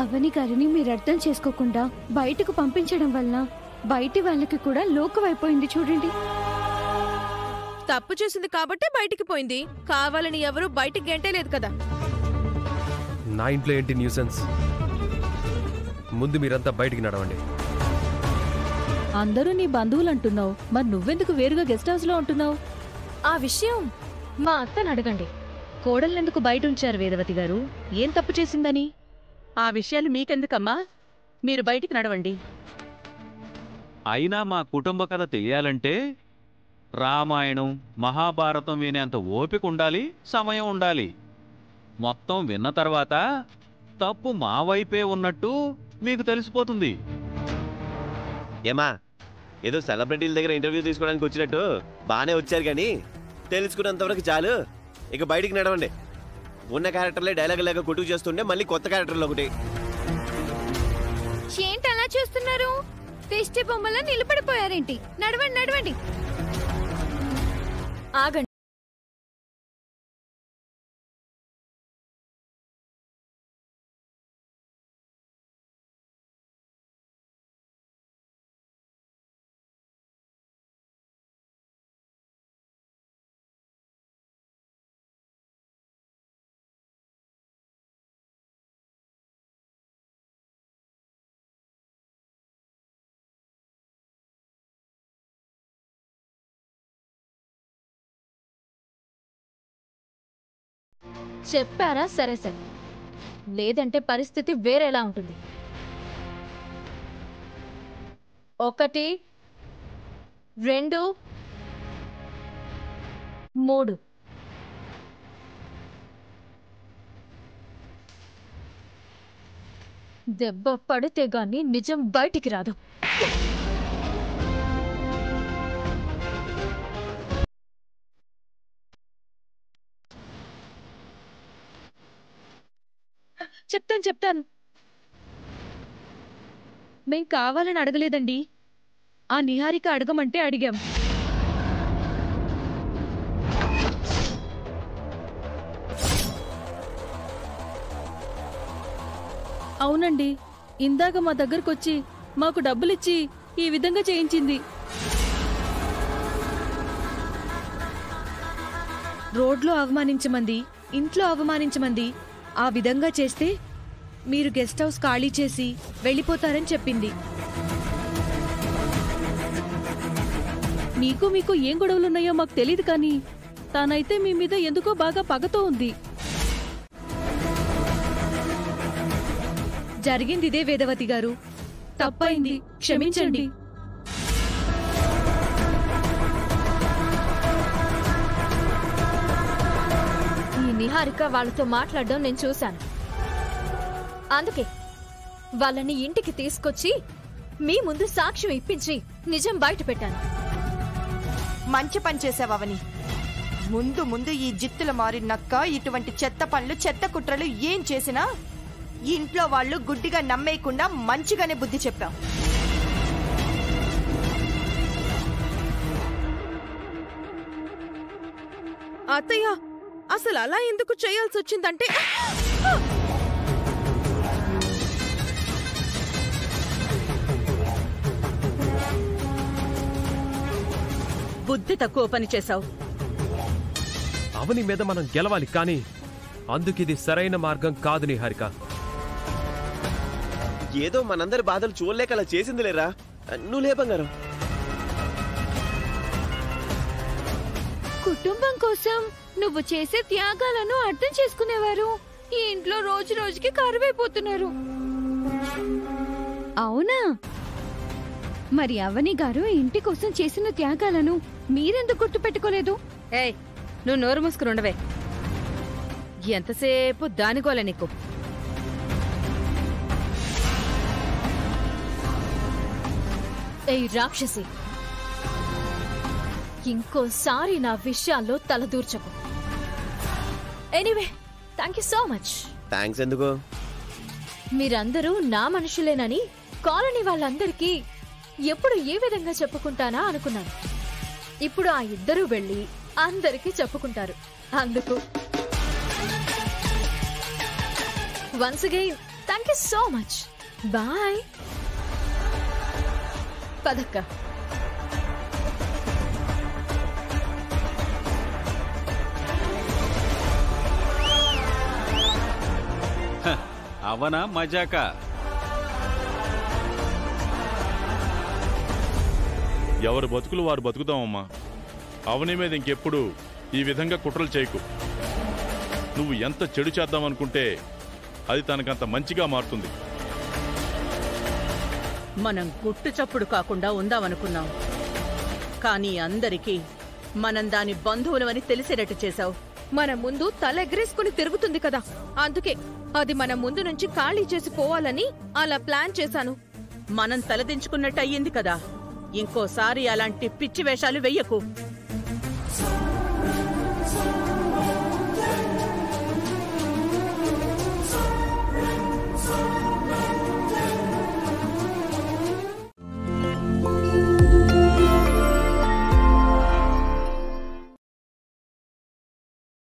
అవని గారిని మీరు అర్థం చేసుకోకుండా బయటకు పంపించడం వల్ల బయటి వాళ్ళకి కూడా లోకమైపోయింది చూడండి. తప్పు చేసింది కాబట్టి బయటికి పోయింది, కావాలని ఎవరు బయటికి గెంటలేదు కదా. నా ఇంట్లో ఏంటి న్యూసెన్స్? ముందు మీరంతా బయటికి నడవండి. అందరూ నీ బంధువులు అంటున్నావు, మరి నువ్వెందుకు వేరుగా గెస్ట్ హౌస్ లో ఉంటున్నావు? ఆ విషయం మా అత్తని అడగండి. కోడళ్ళెందుకు బయట ఉంచారు వేదవతి గారు? ఏం తప్పు చేసిందని? ఆ విషయాలు మీకెందుకమ్మా, మీరు బయటికి నడవండి. అయినా మా కుటుంబ కథ తెలియాలంటే రామాయణం మహాభారతం వినేంత ఓపిక ఉండాలి, సమయం ఉండాలి. మొత్తం విన్న తర్వాత తప్పు మా వైపే ఉన్నట్టు మీకు తెలిసిపోతుంది. ఏమా ఏదో సెలబ్రిటీల దగ్గర ఇంటర్వ్యూ తీసుకోవడానికి వచ్చినట్టు బానే వచ్చారు, కానీ తెలుసుకున్నంతవరకు చాలు. ఇక బయటికి నడవండి. ఉన్న క్యారెక్టర్లే డైలాగ్ లాగా కొట్టుకు చేస్తుండే మళ్ళీ కొత్త క్యారెక్టర్లు ఒకటి. ఏంటి అలా చూస్తున్నారు? దిష్టి బొమ్మలా నిలబడిపోయారేంటి? నడవండి నడవండి. ఆగండి. చెప్పారా? సరే సరే, లేదంటే పరిస్థితి వేరేలా ఉంటుంది. 1 2 3 దెబ్బ పడితే గాని నిజం బయటికి రాదు. చెప్తాను. మేం కావాలని అడగలేదండి. ఆ నిహారిక అడగమంటే అడిగాం. అవునండి, ఇందాక మా దగ్గరకొచ్చి మాకు డబ్బులిచ్చి ఈ విధంగా చేయించింది. రోడ్లో అవమానించమంది, ఇంట్లో అవమానించమంది. ఆ విధంగా చేస్తే మీరు గెస్ట్ హౌస్ ఖాళీ చేసి వెళ్ళిపోతారని చెప్పింది. మీకు ఏం గొడవలున్నాయో మాకు తెలీదు, కానీ తానైతే మీ మీద ఎందుకో బాగా పగతో ఉంది. జరిగింది ఇదే వేదవతి గారు, తప్పైంది, క్షమించండి. ఈ నిహారిక వాళ్ళతో మాట్లాడడం నేను చూశాను. అందుకే వాళ్ళని ఇంటికి తీసుకొచ్చి మీ ముందు సాక్ష్యం ఇప్పించి నిజం బయట పెట్టాను. మంచి పని చేసావని. ముందు ముందు ఈ జిత్తుల మారినక్క ఇటువంటి చెత్త పనులు, చెత్త కుట్రలు ఏం చేసినా ఇంట్లో వాళ్ళు గుడ్డిగా నమ్మేయకుండా మంచిగానే బుద్ధి చెప్పావు. అత్తయ్య, అసలు అలా ఎందుకు చేయాల్సి వచ్చిందంటే, బుద్ధి తక్కువ పని చేశావు. అవని మీద మనం గెలవాలి, కానీ అందుకిది సరైన మార్గం కాదు నిహారిక. ఏదో మనందరి బాధలు చూడలేక అలా చేసింది లేరా. నువ్వు లే బంగారం. కుటుంబం కోసం నువ్వు చేసే త్యాగాలను అర్థం చేసుకునేవారు ఈ ఇంట్లో రోజు రోజుకి కరువైపోతున్నారు. అవునా? మరి అవని గారు ఇంటి కోసం చేసిన త్యాగాలను మీరెందుకు గుర్తుపెట్టుకోలేదు? ఏయ్, నువ్వు నోరు మూసుకుని ఉండవే. ఎంతసేపు దానికోలే నీకు. ఏయ్ రాక్షసి, ఇంకోసారి నా విషయాల్లో తలదూర్చకు. Anyway, thank you so much. Thanks ఎందుకు? మీరందరూ నా మనుషులేనని కాలనీ వాళ్ళందరికీ ఎప్పుడు ఏ విధంగా చెప్పుకుంటానా అనుకున్నాను. ఇప్పుడు ఆ ఇద్దరూ వెళ్ళి అందరికీ చెప్పుకుంటారు. అందుకు once again thank you so much. Bye. పదక్క. అవనా మజాకా? ఎవరు బతుకులు వారు బతుకుతామమ్మా. అవని మీద ఇంకెప్పుడు ఈ విధంగా కుట్రలు చేయకు. నువ్వు ఎంత చెడు చేద్దామనుకుంటే అది తనకంత మంచిగా మారుతుంది. మనం గుట్టు చప్పుడు కాకుండా ఉందామనుకున్నాం, కానీ అందరికీ మనం దాని బంధువులమని తెలిసేటట్టు చేశావు. మన ముందు తల ఎగరేసుకుని తిరుగుతుంది కదా, అందుకే అది మన ముందు నుంచి ఖాళీ చేసి పోవాలని అలా ప్లాన్ చేశాను. మనం తలదించుకున్నట్టు అయ్యింది కదా, ఇంకోసారి అలాంటి పిచ్చి వేషాలు వెయ్యకు.